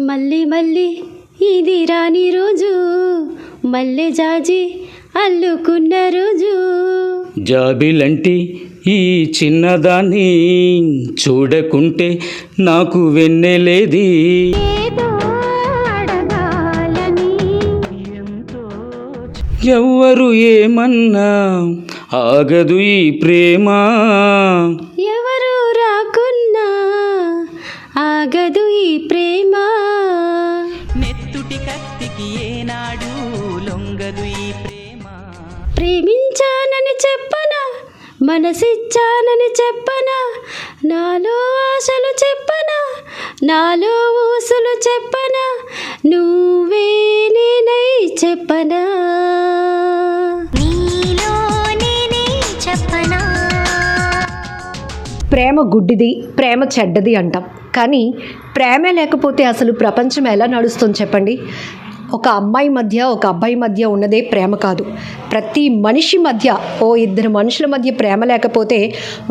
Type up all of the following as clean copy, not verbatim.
మళ్ళీ మళ్ళీ ఇది రాని రోజు, మల్లె జాజి అల్లుకున్న రోజు. జాబిలంటి ఈ చిన్నదాన్ని చూడకుంటే నాకు వెన్నెలేది. ఎవ్వరు ఏమన్నా ఆగదు ఈ ప్రేమ, ఎవరు రాకున్నా ఆగదు ఈ ప్రేమ. నెత్తుటి కత్తికి ఏనాడు లొంగదు ఈ ప్రేమ. ప్రేమించానని చెప్పనా, మనసిచ్చానని చెప్పనా, నాలో ఆశలు చెప్పనా, నాలో ఊసులు చెప్పనా, నువ్వే నేనై చెప్పనా, నీలో నేనే చెప్పనా. ప్రేమ గుడ్డిది, ప్రేమ చెడ్డది అంటాం. కానీ ప్రేమే లేకపోతే అసలు ప్రపంచం ఎలా నడుస్తుంది చెప్పండి? ఒక అమ్మాయి మధ్య ఒక అబ్బాయి మధ్య ఉన్నదే ప్రేమ కాదు. ప్రతి మనిషి మధ్య, ఇద్దరు మనుషుల మధ్య ప్రేమ లేకపోతే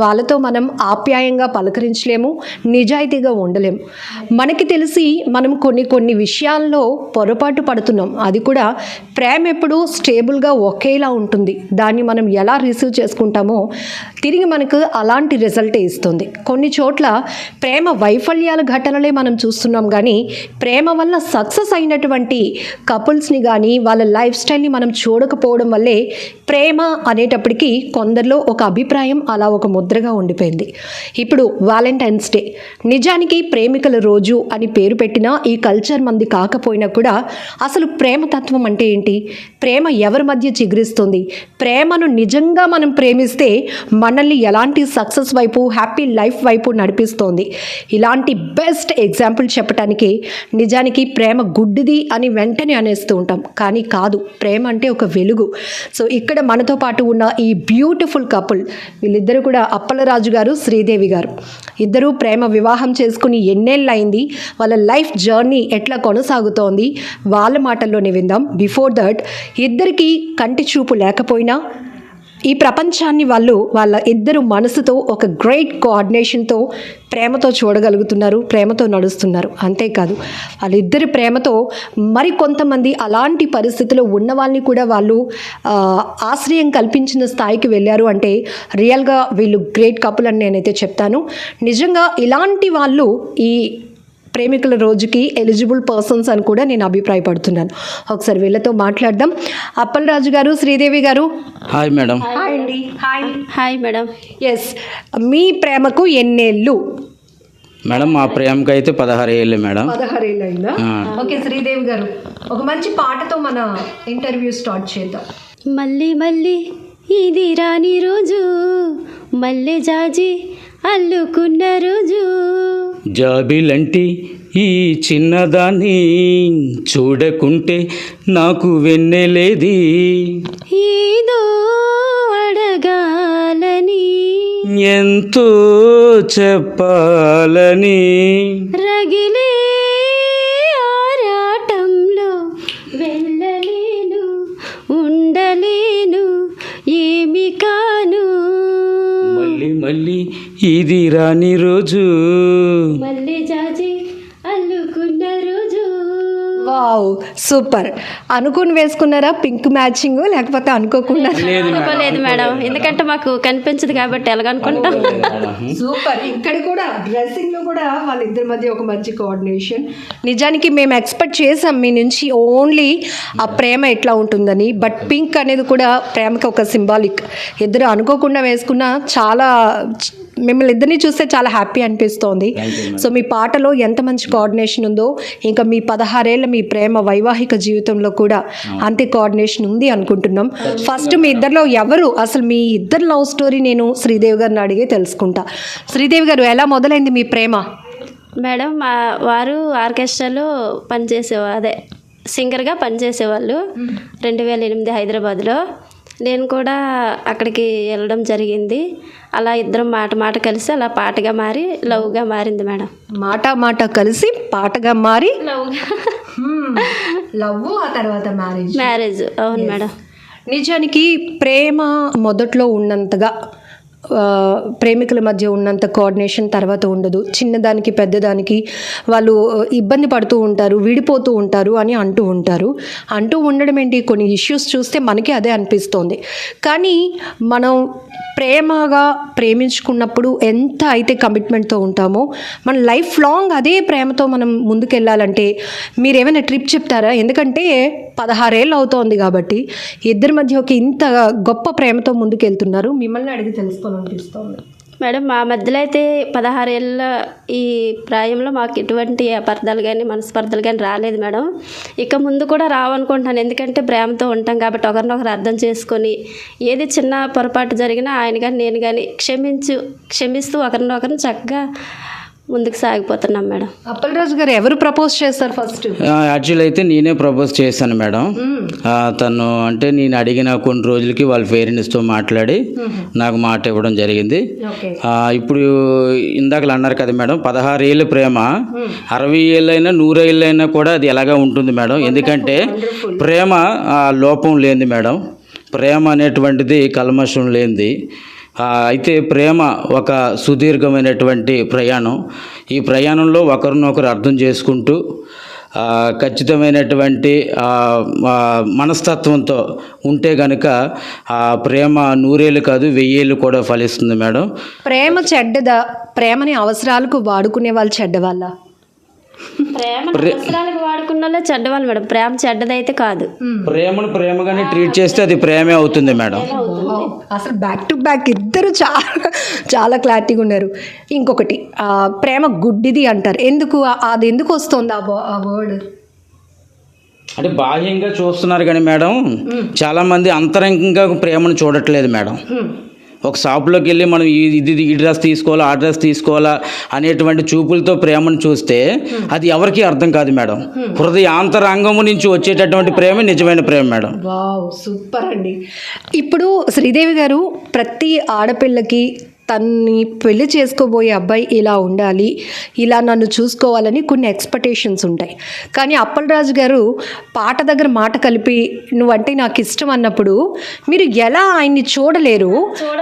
వాళ్ళతో మనం ఆప్యాయంగా పలకరించలేము, నిజాయితీగా ఉండలేము. మనకి తెలిసి మనం కొన్ని విషయాల్లో పొరపాటు పడుతున్నాం. అది కూడా ప్రేమ ఎప్పుడూ స్టేబుల్గా ఒకేలా ఉంటుంది. దాన్ని మనం ఎలా రిసీవ్ చేసుకుంటామో తిరిగి మనకు అలాంటి రిజల్టే ఇస్తుంది. కొన్ని చోట్ల ప్రేమ వైఫల్యాల ఘటనలే మనం చూస్తున్నాం. కానీ ప్రేమ వల్ల సక్సెస్ అయినటువంటి కపుల్స్ని కానీ వాళ్ళ లైఫ్ స్టైల్ని మనం చూడకపోవడం వల్లే ప్రేమ అనేటప్పటికీ కొందరిలో ఒక అభిప్రాయం అలా ఒక ముద్రగా ఉండిపోయింది. ఇప్పుడు వ్యాలంటైన్స్ డే నిజానికి ప్రేమికుల రోజు అని పేరు పెట్టినా ఈ కల్చర్ మంది కాకపోయినా కూడా అసలు ప్రేమతత్వం అంటే ఏంటి? ప్రేమ ఎవరి మధ్య చిగురిస్తుంది? ప్రేమను నిజంగా మనం ప్రేమిస్తే మనల్ని ఎలాంటి సక్సెస్ వైపు, హ్యాపీ లైఫ్ వైపు నడిపిస్తోంది? ఇలాంటి బెస్ట్ ఎగ్జాంపుల్ చెప్పడానికి నిజానికి ప్రేమ గుడ్డిది అని వెంటనే అనేస్తూ ఉంటాం. కానీ కాదు, ప్రేమ అంటే ఒక వెలుగు. సో ఇక్కడ మనతో పాటు ఉన్న ఈ బ్యూటిఫుల్ కపుల్, వీళ్ళిద్దరూ కూడా అప్పలరాజు గారు, శ్రీదేవి గారు. ఇద్దరూ ప్రేమ వివాహం చేసుకుని ఎన్నేళ్ళు అయింది, వాళ్ళ లైఫ్ జర్నీ ఎట్లా కొనసాగుతోంది, వాళ్ళ మాటల్లోనే విందాం. బిఫోర్ దట్, ఇద్దరికి కంటి చూపు లేకపోయినా ఈ ప్రపంచాన్ని వాళ్ళ ఇద్దరు మనసుతో ఒక గ్రేట్ కోఆర్డినేషన్తో ప్రేమతో చూడగలుగుతున్నారు, ప్రేమతో నడుస్తున్నారు. అంతేకాదు వాళ్ళిద్దరి ప్రేమతో మరి కొంతమంది అలాంటి పరిస్థితిలో ఉన్న వాళ్ళని కూడా వాళ్ళు ఆశ్రయం కల్పించిన స్థాయికి వెళ్ళారు. అంటే రియల్గా వీళ్ళు గ్రేట్ కపుల్ అని నేనైతే చెప్తాను. నిజంగా ఇలాంటి వాళ్ళు ఈ ప్రేమికుల రోజుకి ఎలిజిబుల్ పర్సన్స్ అని కూడా నేను అభిప్రాయపడుతున్నాను. ఒకసారి వీళ్ళతో మాట్లాడదాం. అప్పలరాజు గారు, శ్రీదేవి గారు. Hi madam. హాయ్ అండి. Hi madam. ఎస్, మీ ప్రేమకు ఎన్నేళ్ళు? మేడం మా ప్రేమకి అయితే 16 ఏళ్ళు మేడం. 16 ఏళ్ళు అయిందా? ఓకే, శ్రీదేవి గారు ఒక మంచి పాటతో మన ఇంటర్వ్యూ స్టార్ట్ చేద్దాం. మళ్ళీ మళ్ళీ ఇది రాని రోజు, మల్లె జాజి అల్లుకున్న రోజు. జాబిలంటి ఈ చిన్నదాన్ని చూడకుంటే నాకు వెన్నెలేది. ఏదో అడగాలని, ఎంతో చెప్పాలని, రగిలే ఆరాటంలో వెళ్ళలేను, ఉండలేను, ఏమి కాను. మళ్ళీ మళ్ళీ ఇది రాని రోజు, మల్లె జాజి అల్లుకున్న రోజు. Wow, super. అనుకుని వేసుకున్నారా పింక్ మ్యాచింగ్, లేకపోతే అనుకోకుండా? అనుకోలేదు మేడం, ఎందుకంటే మాకు కనిపించదు కాబట్టి ఎలాగనుకుంటాం. సూపర్. ఇక్కడ కూడా డ్రెస్సింగ్ లో కూడా వాళ్ళిద్దరి మధ్య ఒక మంచి కోఆర్డినేషన్. నిజానికి మేము ఎక్స్పెక్ట్ చేసాం మీ నుంచి ఓన్లీ ఆ ప్రేమ ఎట్లా ఉంటుందని. బట్ పింక్ అనేది కూడా ప్రేమకి ఒక సింబాలిక్. ఇద్దరు అనుకోకుండా వేసుకున్న చాలా, మిమ్మల్ని ఇద్దరిని చూస్తే చాలా హ్యాపీ అనిపిస్తోంది. సో మీ పాటలో ఎంత మంచి కోఆర్డినేషన్ ఉందో, ఇంకా మీ 16 ఏళ్ళ మీ ప్రేమ వైవాహిక జీవితంలో కూడా అంతే కోఆర్డినేషన్ ఉంది అనుకుంటున్నాం. ఫస్ట్ మీ ఇద్దరిలో ఎవరు, అసలు మీ ఇద్దరు లవ్ స్టోరీ నేను శ్రీదేవి గారిని అడిగే తెలుసుకుంటా. శ్రీదేవి గారు, ఎలా మొదలైంది మీ ప్రేమ? మేడం మా వారు ఆర్కెస్ట్రాలో పనిచేసేవారు, అదే సింగర్గా పనిచేసేవాళ్ళు. 2008 హైదరాబాద్లో. నేను కూడా అక్కడికి వెళ్ళడం జరిగింది. అలా ఇద్దరం మాట కలిసి అలా పాటగా మారి లవ్గా మారింది మేడం. మాట కలిసి పాటగా మారి లవ్గా, లవ్, ఆ తర్వాత మ్యారేజ్. అవును మేడం. నిజానికి ప్రేమ మొదట్లో ఉన్నంతగా ప్రేమికుల మధ్య ఉన్నంత కోఆర్డినేషన్ తర్వాత ఉండదు. చిన్నదానికి పెద్దదానికి వాళ్ళు ఇబ్బంది పడుతూ ఉంటారు, విడిపోతూ ఉంటారు అని అంటూ ఉంటారు. అంటూ ఉండడం ఏంటి, కొన్ని ఇష్యూస్ చూస్తే మనకి అదే అనిపిస్తోంది. కానీ మనం ప్రేమగా ప్రేమించుకున్నప్పుడు ఎంత అయితే కమిట్మెంట్తో ఉంటామో మన లైఫ్ లాంగ్ అదే ప్రేమతో మనం ముందుకెళ్ళాలంటే మీరు ఏమైనా ట్రిప్ చెప్తారా? ఎందుకంటే 16 ఏళ్ళు అవుతోంది కాబట్టి ఇద్దరి మధ్య ఒక ఇంత గొప్ప ప్రేమతో ముందుకెళ్తున్నారు. మిమ్మల్ని అడిగి తెలుసుకోవాలనిపిస్తోంది. మేడం మా మధ్యలో అయితే 16 ఏళ్ళ ఈ ప్రాయంలో మాకు ఎటువంటి అపార్థాలు కానీ మనస్పర్ధలు కానీ రాలేదు మేడం. ఇక ముందు కూడా రావనుకుంటున్నాను. ఎందుకంటే ప్రేమతో ఉంటాం కాబట్టి ఒకరినొకరు అర్థం చేసుకొని ఏది చిన్న పొరపాటు జరిగినా ఆయన కానీ నేను కానీ క్షమిస్తూ ఒకరినొకరిని చక్కగా ముందుకు సాగిపోతున్నాం మేడం. అప్పలరాజు గారు ఎవరు ప్రపోజ్ చేస్తారు ఫస్ట్? యాక్చువల్ అయితే నేనే ప్రపోజ్ చేశాను మేడం. తను అంటే నేను అడిగిన కొన్ని రోజులకి వాళ్ళ పేరెంట్స్తో మాట్లాడి నాకు మాట ఇవ్వడం జరిగింది. ఇప్పుడు ఇందాకలు అన్నారు కదా మేడం, 16 ఏళ్ళ ప్రేమ 60 ఏళ్ళైనా 100 ఏళ్ళైనా కూడా అది ఎలాగా ఉంటుంది మేడం. ఎందుకంటే ప్రేమ లోపం లేనిది మేడం. ప్రేమ అనేటువంటిది కల్మషం లేనిది. అయితే ప్రేమ ఒక సుదీర్ఘమైనటువంటి ప్రయాణం. ఈ ప్రయాణంలో ఒకరినొకరు అర్థం చేసుకుంటూ ఖచ్చితమైనటువంటి మనస్తత్వంతో ఉంటే కనుక ఆ ప్రేమ 100 ఏళ్ళు కాదు 1000 ఏళ్ళు కూడా ఫలిస్తుంది మేడం. ప్రేమ చెడ్డదా? ప్రేమని అవసరాలకు వాడుకునే వాళ్ళు చెడ్డవాళ్ళ? ప్రేమ అవసరాలకు వాడుకున్నలే చెడ్డవాళ్ళు మేడం. ప్రేమ చెడ్డదైతే కాదు. ప్రేమను ప్రేమగానే ట్రీట్ చేస్తే అది ప్రేమే అవుతుంది మేడం. అసలు బ్యాక్ టు బ్యాక్ ఇద్దరు చాలా క్లారిటీగా ఉన్నారు. ఇంకొకటి ప్రేమ గుడ్డిది అంటారు. ఎందుకు అది ఎందుకు వస్తుంది ఆ వర్డ్? అంటే బాహ్యంగా చూస్తున్నారు కానీ మేడం, చాలామంది అంతరంగంగా ప్రేమను చూడట్లేదు మేడం. ఒక షాప్లోకి వెళ్ళి మనం ఈ డ్రెస్ తీసుకోవాలా, ఆ డ్రెస్ తీసుకోవాలా అనేటువంటి చూపులతో ప్రేమను చూస్తే అది ఎవరికి అర్థం కాదు మేడం. హృదయాంతరంగము నుంచి వచ్చేటటువంటి ప్రేమ నిజమైన ప్రేమ మేడం. వావ్, సూపర్ అండి. ఇప్పుడు శ్రీదేవి గారు ప్రతి ఆడపిల్లకి తన్ని పెళ్లి చేసుకోబోయే అబ్బాయి ఇలా ఉండాలి, ఇలా నన్ను చూసుకోవాలని కొన్ని ఎక్స్పెక్టేషన్స్ ఉంటాయి. కానీ అప్పలరాజు గారు పాట దగ్గర మాట కలిపి నువ్వంటే నాకు ఇష్టం అన్నప్పుడు మీరు ఎలా ఆయన్ని చూడలేరు,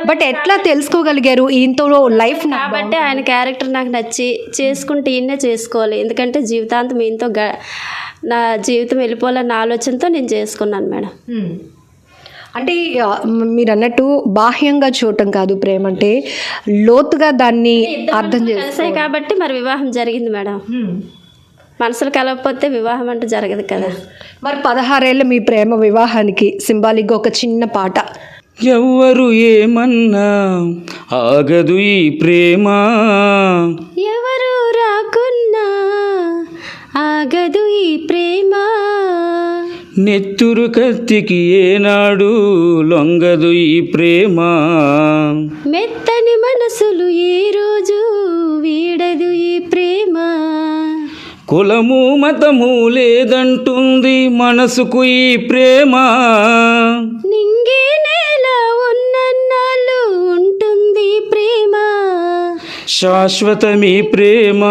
బట్ ఎట్లా తెలుసుకోగలిగారు ఈయనతో లైఫ్? కాబట్టి ఆయన క్యారెక్టర్ నాకు నచ్చి చేసుకుంటే ఈయన్నే చేసుకోవాలి. ఎందుకంటే జీవితాంతం ఈయనతో నా జీవితం వెళ్ళిపోవాలన్న ఆలోచనతో నేను చేసుకున్నాను మేడం. అంటే మీరు అన్నట్టు బాహ్యంగా చూడటం కాదు ప్రేమ అంటే, లోతుగా దాన్ని అర్థం చేస్తాయి కాబట్టి మరి వివాహం జరిగింది మేడం. మనసులు కలవకపోతే వివాహం అంటే జరగదు కదా. మరి 16 ఏళ్ళ మీ ప్రేమ వివాహానికి సింబాలిక్గా ఒక చిన్న పాట. ఎవ్వరు ఏమన్నా ఆగదు ఈ ప్రేమ, ఎవరు రాకున్నా ఆగదు ఈ ప్రేమ, నెత్తురు కత్తికి ఏనాడు లొంగదు ఈ ప్రేమ, మెత్తని మనసులు ఏ రోజు వీడదు ఈ ప్రేమ, కులము మతము లేదంటుంది మనసుకు ఈ ప్రేమ, నింగే నేల ఉన్నన్నాళ్ళు ఉంటుంది ప్రేమ, శాశ్వతమీ ప్రేమ.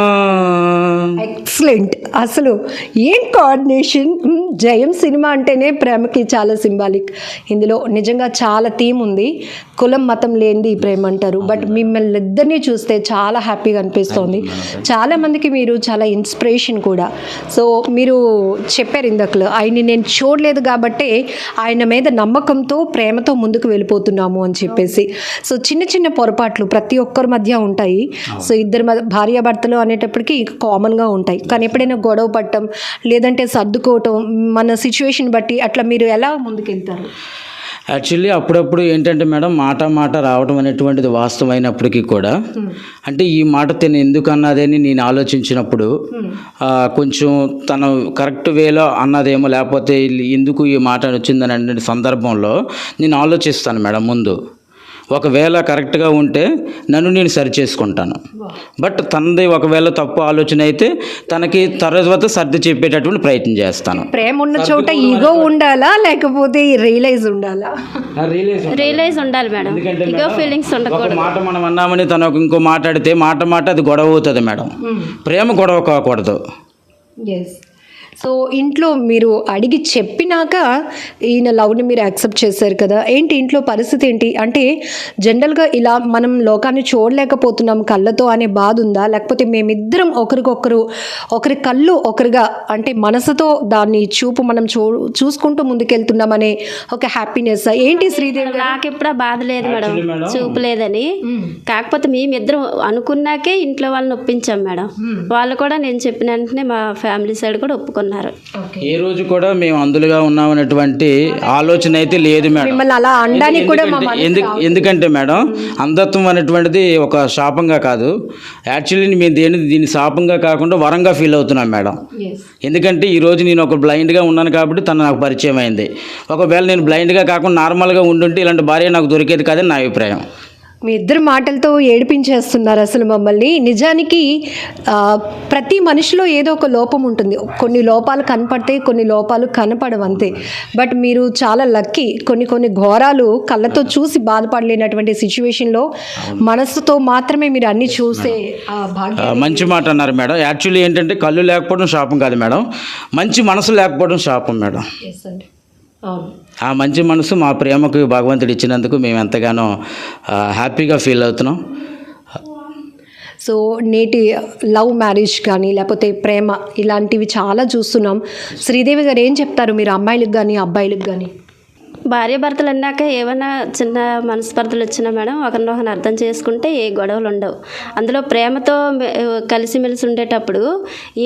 ఎక్సలెంట్. అసలు ఏం కోఆర్డినేషన్. జయం సినిమా అంటేనే ప్రేమకి చాలా సింబాలిక్. ఇందులో నిజంగా చాలా థీమ్ ఉంది. కులం మతం లేనిది ఈ ప్రేమ అంటారు. బట్ మిమ్మల్ని ఇద్దరిని చూస్తే చాలా హ్యాపీగా అనిపిస్తోంది. చాలామందికి మీరు చాలా ఇన్స్పిరేషన్ కూడా. సో మీరు చెప్పారు ఇందాకలో ఆయన్ని నేను చూడలేదు కాబట్టి ఆయన మీద నమ్మకంతో ప్రేమతో ముందుకు వెళ్ళిపోతున్నాము అని చెప్పేసి. సో చిన్న చిన్న పొరపాట్లు ప్రతి ఒక్కరి మధ్య ఉంటాయి. సో ఇద్దరు భార్యాభర్తలు అనేటప్పటికీ కామన్గా ఉంటాయి. కానీ ఎప్పుడైనా గొడవ పడటం లేదంటే సర్దుకోవటం మన సిచ్యువేషన్ బట్టి అట్లా మీరు ఎలా ముందుకెళ్తారు? యాక్చువల్లీ అప్పుడప్పుడు ఏంటంటే మేడం మాట రావడం అనేటువంటిది వాస్తవమైనప్పటికీ కూడా అంటే ఈ మాట తను ఎందుకు అన్నదని నేను ఆలోచించినప్పుడు కొంచెం తను కరెక్ట్ వేలో అన్నదేమో, లేకపోతే ఎందుకు ఈ మాట వచ్చిందని అనే సందర్భంలో నేను ఆలోచిస్తాను మేడం ముందు. ఒకవేళ కరెక్ట్గా ఉంటే నన్ను నేను సరి చేసుకుంటాను. బట్ తనది ఒకవేళ తప్పు ఆలోచన అయితే తనకి తర్వాత సర్ది చెప్పేటటువంటి ప్రయత్నం చేస్తాను. ప్రేమ ఉన్న చోట ఈగో ఉండాలా లేకపోతే రియలైజ్ ఉండాలా? రియలైజ్ ఉండాలి మేడం. ఈగో ఫీలింగ్స్ ఉండకూడదు. మాట మనం అన్నామని తను ఇంకో మాట్లాడితే మాట అది గొడవ అవుతుంది మేడం. ప్రేమ గొడవ కాకూడదు. ఎస్. సో ఇంట్లో మీరు అడిగి చెప్పినాక ఈయన లవ్ని మీరు యాక్సెప్ట్ చేశారు కదా, ఏంటి ఇంట్లో పరిస్థితి ఏంటి? అంటే జనరల్గా ఇలా మనం లోకాన్ని చూడలేకపోతున్నాం కళ్ళతో అనే బాధ ఉందా, లేకపోతే మేమిద్దరం ఒకరికొకరు ఒకరి కళ్ళు ఒకరిగా అంటే మనసుతో దాన్ని చూపు మనం చూసుకుంటూ ముందుకెళ్తున్నామనే ఒక హ్యాపీనెస్ ఏంటి శ్రీదేవి గారు? నాకు ఎప్పుడు బాధ లేదు మేడం, చూపలేదని. కాకపోతే మేమిద్దరం అనుకున్నాకే ఇంట్లో వాళ్ళని ఒప్పించాం మేడం. వాళ్ళు కూడా నేను చెప్పిన వెంటనే మా ఫ్యామిలీ సైడ్ కూడా ఒప్పుకున్నారు. ఏ రోజు కూడా మేము అందులుగా ఉన్నామనేటువంటి ఆలోచన అయితే లేదు మేడం. మిమ్మల్ని అలా అనడానికి కూడా ఎందుకంటే మేడం, అంధత్వం అనేటువంటిది ఒక శాపంగా కాదు. యాక్చువల్లీ మేము దీన్ని శాపంగా కాకుండా వరంగా ఫీల్ అవుతున్నాం మేడం. ఎందుకంటే ఈరోజు నేను ఒక బ్లైండ్గా ఉన్నాను కాబట్టి తను నాకు పరిచయం అయింది. ఒకవేళ నేను బ్లైండ్గా కాకుండా నార్మల్గా ఉండుంటే ఇలాంటి భార్య నాకు దొరికేది కాదని నా అభిప్రాయం. మీ ఇద్దరు మాటలతో ఏడిపించేస్తున్నారు అసలు మమ్మల్ని. నిజానికి ప్రతి మనిషిలో ఏదో ఒక లోపం ఉంటుంది. కొన్ని లోపాలు కనపడతాయి, కొన్ని లోపాలు కనపడవు అంతే. బట్ మీరు చాలా లక్కీ. కొన్ని ఘోరాలు కళ్ళతో చూసి బాధపడలేనటువంటి సిచ్యువేషన్లో మనసుతో మాత్రమే మీరు అన్ని చూసే భాగ్యం. మంచి మాట అన్నారు మేడం. యాక్చువల్లీ ఏంటంటే కళ్ళు లేకపోవడం శాపం కాదు మేడం, మంచి మనసు లేకపోవడం శాపం మేడం. ఆ మంచి మనసు మా ప్రేమకు భగవంతుడు ఇచ్చినందుకు మేము ఎంతగానో హ్యాపీగా ఫీల్ అవుతున్నాం. సో నేటి లవ్ మ్యారేజ్ కానీ లేకపోతే ప్రేమ ఇలాంటివి చాలా చూస్తున్నాం. శ్రీదేవి గారు ఏం చెప్తారు మీరు అమ్మాయిలకు కానీ అబ్బాయిలకు కానీ? భార్య భర్తలు అన్నాక ఏమైనా చిన్న మనస్పర్ధలు వచ్చినా మేడం ఒకరినొకరిని అర్థం చేసుకుంటే ఏ గొడవలు ఉండవు. అందులో ప్రేమతో కలిసిమెలిసి ఉండేటప్పుడు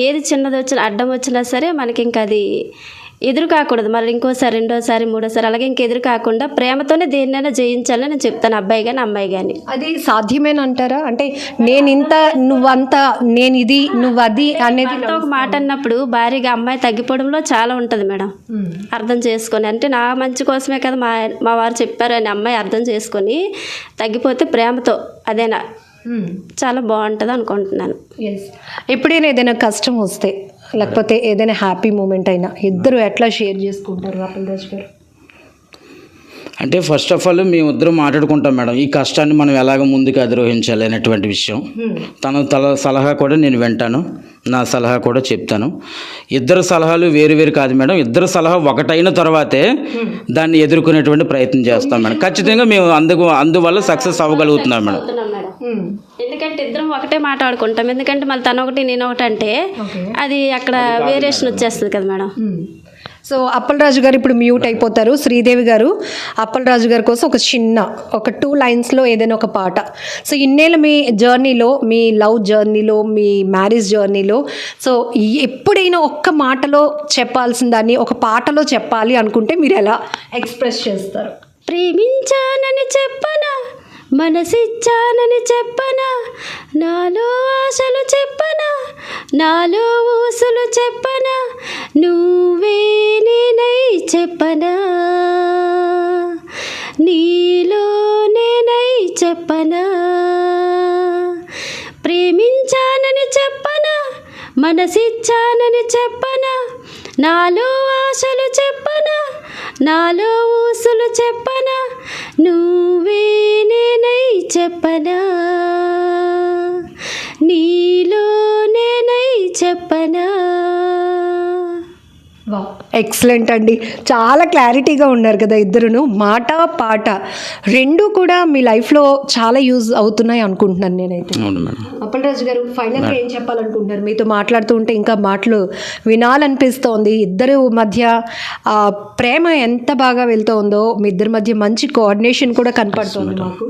ఏది చిన్నది వచ్చినా అడ్డం వచ్చినా సరే మనకి ఇంకా అది ఎదురు కాకూడదు. మళ్ళీ ఇంకోసారి రెండోసారి మూడోసారి అలాగే ఇంకెదురు కాకుండా ప్రేమతోనే దేన్నైనా జయించాలని నేను చెప్తాను, అబ్బాయి కానీ అమ్మాయి కానీ. అది సాధ్యమేనంటారా? అంటే నేను ఇంత నువ్వంతా నేను ఇది నువ్వు అది అనేది ఒక మాట అన్నప్పుడు భార్యగా అమ్మాయి తగ్గిపోవడంలో చాలా ఉంటుంది మేడం. అర్థం చేసుకొని అంటే నా మంచి కోసమే కదా మా వారు చెప్పారు అని అమ్మాయి అర్థం చేసుకొని తగ్గిపోతే ప్రేమతో అదేనా చాలా బాగుంటుంది అనుకుంటున్నాను. ఎప్పుడైనా ఏదైనా కష్టం వస్తే లేకపోతే ఏదైనా హ్యాపీ మూమెంట్ అయినా ఇద్దరు ఎట్లా షేర్ చేసుకుంటారు అప్పలరాజు గారు? అంటే ఫస్ట్ ఆఫ్ ఆల్ మేమిద్దరం మాట్లాడుకుంటాం మేడం, ఈ కష్టాన్ని మనం ఎలాగ ముందుకు అధిరోహించాలి అనేటువంటి విషయం. తన సలహా కూడా నేను వింటాను, నా సలహా కూడా చెప్తాను. ఇద్దరు సలహాలు వేరు వేరు కాదు మేడం, ఇద్దరు సలహా ఒకటైన తర్వాతే దాన్ని ఎదుర్కొనేటువంటి ప్రయత్నం చేస్తాం మేడం. ఖచ్చితంగా మేము అందువల్ల సక్సెస్ అవ్వగలుగుతున్నాం మేడం. ఎందుకంటే ఇద్దరం ఒకటే మాట్లాడుకుంటాం. ఎందుకంటే మళ్ళీ తను ఒకటి నేను ఒకటి అంటే అది అక్కడ వేరియేషన్ వచ్చేస్తుంది కదా మేడం. సో అప్పలరాజు గారు ఇప్పుడు మ్యూట్ అయిపోతారు. శ్రీదేవి గారు అప్పలరాజు గారి కోసం ఒక 2 లైన్స్లో ఏదైనా ఒక పాట. సో ఇన్నేళ్ళ మీ జర్నీలో, మీ లవ్ జర్నీలో, మీ మ్యారేజ్ జర్నీలో సో ఎప్పుడైనా ఒక్క మాటలో చెప్పాల్సిన దాన్ని ఒక పాటలో చెప్పాలి అనుకుంటే మీరు ఎలా ఎక్స్ప్రెస్ చేస్తారు? ప్రేమించానని చెప్పనా, మనసిచ్చానని చెప్పనా, నాలో ఆశలు చెప్పనా, నాలో ఊసులు చెప్పనా, నువ్వే నేనై చెప్పనా, నీలో నేనై చెప్పనా. ప్రేమించానని చెప్పనా, మనసిచ్చానని చెప్పనా, నాలో ఆశలు చెప్పనా, నాలో ఊసులు చెప్పనా, నువ్వే నేనై చెప్పనా, నీలో నేనై చెప్పనా. ఎక్సలెంట్ అండి, చాలా క్లారిటీగా ఉన్నారు కదా ఇద్దరును. మాట పాట రెండు కూడా మీ లైఫ్లో చాలా యూజ్ అవుతున్నాయి అనుకుంటున్నాను నేనైతే. అప్పలరాజు గారు ఫైనల్గా ఏం చెప్పాలనుకుంటున్నారు? మీతో మాట్లాడుతూ ఉంటే ఇంకా మాటలు వినాలనిపిస్తోంది. ఇద్దరు మధ్య ప్రేమ ఎంత బాగా వెళ్తుందో, మీ ఇద్దరి మధ్య మంచి కోఆర్డినేషన్ కూడా కనపడుతుంది మాకు.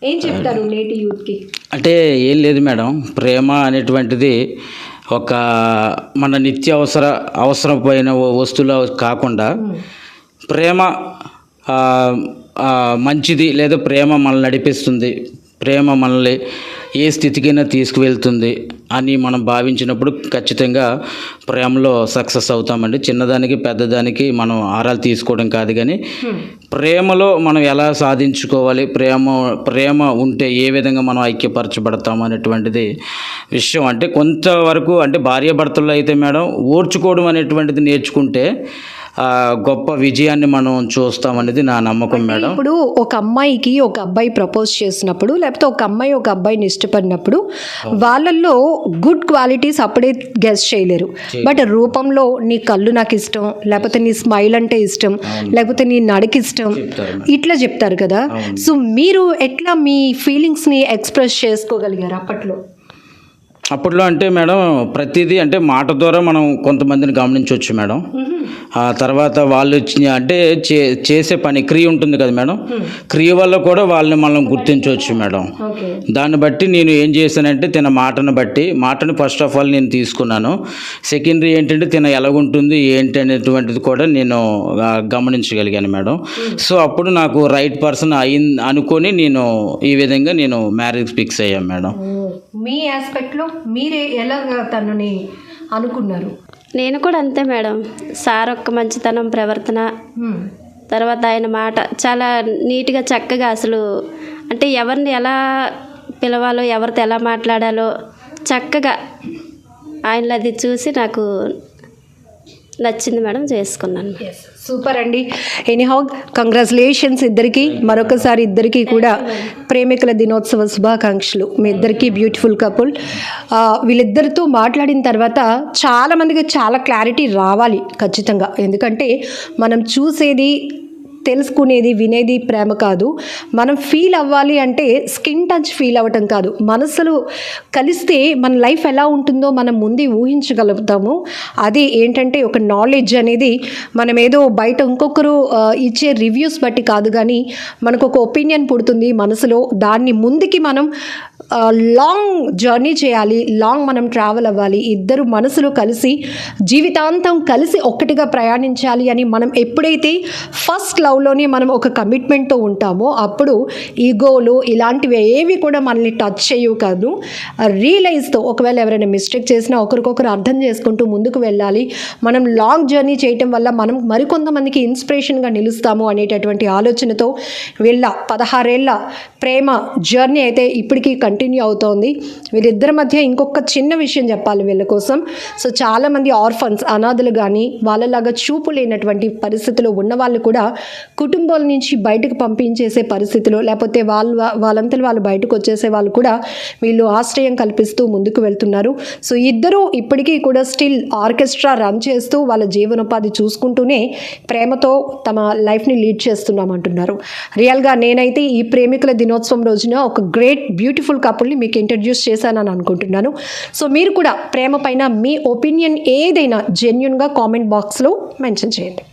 ఏం చెప్తారు నేటి యూత్కి? అంటే ఏం లేదు మేడం, ప్రేమ అనేటువంటిది ఒక మన నిత్య అవసరమైన వస్తువులు కాకుండా ప్రేమ మంచిది, లేదా ప్రేమ మనల్ని నడిపిస్తుంది, ప్రేమ మనల్ని ఏ స్థితికైనా తీసుకువెళ్తుంది అని మనం భావించినప్పుడు ఖచ్చితంగా ప్రేమలో సక్సెస్ అవుతామండి. చిన్నదానికి పెద్దదానికి మనం ఆరాలు తీసుకోవడం కాదు, కానీ ప్రేమలో మనం ఎలా సాధించుకోవాలి, ప్రేమ ఉంటే ఏ విధంగా మనం ఐక్యపరచబడతాం అనేటువంటిది విషయం. అంటే కొంతవరకు అంటే భార్యాభర్తల్లో అయితే మేడం ఓర్చుకోవడం అనేటువంటిది నేర్చుకుంటే గొప్ప విజయాన్ని మనం చూస్తామనేది నా నమ్మకం మేడం. ఇప్పుడు ఒక అమ్మాయికి ఒక అబ్బాయి ప్రపోజ్ చేసినప్పుడు, లేకపోతే ఒక అమ్మాయి ఒక అబ్బాయిని ఇష్టపడినప్పుడు వాళ్ళల్లో గుడ్ క్వాలిటీస్ అప్పుడే గెస్ చేయలేరు. బట్ రూపంలో నీ కళ్ళు నాకు ఇష్టం, లేకపోతే నీ స్మైల్ అంటే ఇష్టం, లేకపోతే నీ నడకి ఇష్టం, ఇట్లా చెప్తారు కదా. సో మీరు ఎట్లా మీ ఫీలింగ్స్ని ఎక్స్ప్రెస్ చేసుకోగలిగారు అప్పట్లో అంటే మేడం ప్రతిదీ అంటే మాట ద్వారా మనం కొంతమందిని గమనించవచ్చు మేడం. ఆ తర్వాత వాళ్ళు అంటే చేసే పని క్రియ ఉంటుంది కదా మేడం, క్రియ వల్ల కూడా వాళ్ళని మనం గుర్తించవచ్చు మేడం. దాన్ని బట్టి నేను ఏం చేశానంటే తిన మాటను ఫస్ట్ ఆఫ్ ఆల్ నేను తీసుకున్నాను. సెకండరీ ఏంటంటే తిన ఎలాగుంటుంది ఏంటి అనేటువంటిది కూడా నేను గమనించగలిగాను మేడం. సో అప్పుడు నాకు రైట్ పర్సన్ అనుకొని నేను ఈ విధంగా నేను మ్యారేజ్ ఫిక్స్ అయ్యాను మేడం. మీ ఆస్పెక్ట్లో మీరే ఎలాగ తనని అనుకున్నారు? నేను కూడా అంతే మేడం. సార్ ఒక్క మంచితనం ప్రవర్తన, తర్వాత ఆయన మాట చాలా నీట్గా చక్కగా అసలు అంటే ఎవరిని ఎలా పిలవాలో ఎవరితో ఎలా మాట్లాడాలో చక్కగా ఆయనలో అది చూసి నాకు నచ్చింది మేడం, చేసుకున్నాను. సూపర్ అండి. ఎనీహౌ కంగ్రాచులేషన్స్ ఇద్దరికి మరొకసారి, ఇద్దరికి కూడా ప్రేమికుల దినోత్సవ శుభాకాంక్షలు. మీ ఇద్దరికి బ్యూటిఫుల్ కపుల్. వీళ్ళిద్దరితో మాట్లాడిన తర్వాత చాలామందికి చాలా క్లారిటీ రావాలి ఖచ్చితంగా. ఎందుకంటే మనం చూసేది, తెలుసుకునేది, వినేది ప్రేమ కాదు. మనం ఫీల్ అవ్వాలి అంటే స్కిన్ టచ్ ఫీల్ అవ్వటం కాదు, మనసులు కలిస్తే మన లైఫ్ ఎలా ఉంటుందో మనం ముందే ఊహించగలుగుతాము. అది ఏంటంటే ఒక నాలెడ్జ్ అనేది మనం ఏదో బయట ఇంకొకరు ఇచ్చే రివ్యూస్ బట్టి కాదు, కానీ మనకు ఒక ఒపీనియన్ పుడుతుంది మనసులో. దాన్ని ముందుకి మనం లాంగ్ జర్నీ చేయాలి, లాంగ్ మనం ట్రావెల్ అవ్వాలి. ఇద్దరు మనసులు కలిసి జీవితాంతం కలిసి ఒక్కటిగా ప్రయాణించాలి అని మనం ఎప్పుడైతే ఫస్ట్ లవ్లోనే మనం ఒక కమిట్మెంట్తో ఉంటామో అప్పుడు ఈగోలు ఇలాంటివి ఏవి కూడా మనల్ని టచ్ చేయవు కాదు. రియలైజ్తో ఒకవేళ ఎవరైనా మిస్టేక్ చేసినా ఒకరికొకరు అర్థం చేసుకుంటూ ముందుకు వెళ్ళాలి. మనం లాంగ్ జర్నీ చేయటం వల్ల మనం మరికొంతమందికి ఇన్స్పిరేషన్గా నిలుస్తాము అనేటటువంటి ఆలోచనతో వీళ్ళ 16 ఏళ్ళ ప్రేమ జర్నీ అయితే ఇప్పటికీ కంటిన్యూ అవుతోంది. వీళ్ళిద్దరి మధ్య ఇంకొక చిన్న విషయం చెప్పాలి వీళ్ళ కోసం. సో చాలామంది ఆర్ఫన్స్, అనాథలు కానీ వాళ్ళలాగా చూపు లేనటువంటి పరిస్థితిలో ఉన్న వాళ్ళు కూడా కుటుంబాల నుంచి బయటకు పంపించేసే పరిస్థితిలో, లేకపోతే వాళ్ళంతా వాళ్ళు బయటకు వచ్చేసే వాళ్ళు కూడా వీళ్ళు ఆశ్రయం కల్పిస్తూ ముందుకు వెళ్తున్నారు. సో ఇద్దరూ ఇప్పటికీ కూడా స్టిల్ ఆర్కెస్ట్రా రన్ చేస్తూ వాళ్ళ జీవనోపాధి చూసుకుంటూనే ప్రేమతో తమ లైఫ్ని లీడ్ చేస్తున్నామంటున్నారు. రియల్గా నేనైతే ఈ ప్రేమికుల దినోత్సవం రోజున ఒక గ్రేట్ బ్యూటిఫుల్ కపుల్ని మీకు ఇంట్రడ్యూస్ చేశానని అనుకుంటున్నాను. సో మీరు కూడా ప్రేమ పైన మీ ఒపీనియన్ ఏదైనా జెన్యున్గా కామెంట్ బాక్స్లో మెన్షన్ చేయండి.